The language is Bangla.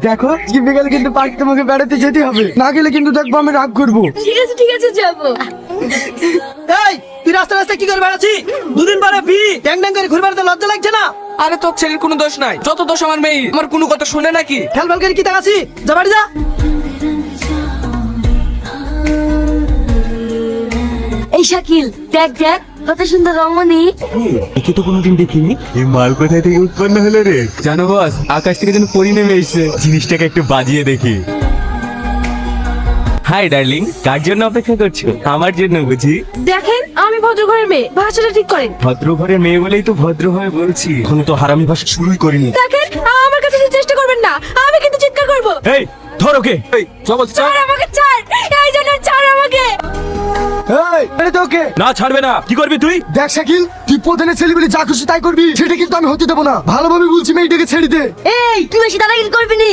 দেখো বিকেলে কিন্তু পার্ক তোমাকে বেড়াতে যেতে হবে, না গেলে কিন্তু দেখবো আমি রাগ করবো। ঠিক আছে যাবো। এই তুই রাস্তা রাস্তা কি করে বেড়াচ্ছি? দুদিন পরে বি ট্যাং ট্যাং করে ঘুরে বেড়াতে লজ্জা লাগছে না? আরে তোর ছেলের কোনো দোষ নাই, যত দোষ আমার মেয়ে। আমার কোনো কথা শুনে নাকি? খেল ফেল করে কি তাকাচ্ছি? যা বাড়ি যা। এই শাকিল দেখ দেখ কত সুন্দর রমণী। একে তো কোনোদিন দেখিনি। এই মাল কোথায় থেকে উৎপন্ন হলো রে? জানো বস, আকাশ থেকে যেন পরি নেমে এসেছে। জিনিসটাকে একটু বাজিয়ে দেখি। হাই ডার্লিং, কার জন্য অপেক্ষা করছো? আমার জন্য বুঝি? দেখেন আমি ভদ্র ঘরের মেয়ে, ভাষাটা ঠিক করেন। ভদ্র ঘরের মেয়ে বলেই তো ভদ্র হয়ে বলছি। এখন তো হারামি ভাষা শুরুই করিনি। দেখেন আমার কাছে এসে চেষ্টা করবেন না, আমি কিন্তু চিৎকার করবো। এই ধর ওকে। এই চল চল। ছাড় আমাকে, ছাড় এই জন্য ছাড় আমাকে। এই আরে তো ওকে না ছাড়বে না। কি করবি তুই? দেখ শাকিল, তুই প্রধানের ছেলে বলে যা খুশি তাই করবি, সেটা কিন্তু আমি হতে দেবো না। ভালোভাবে বলছি মেয়েটাকে ছেড়ে দে। এই তুই বেশি দাদাগিরি করবি না।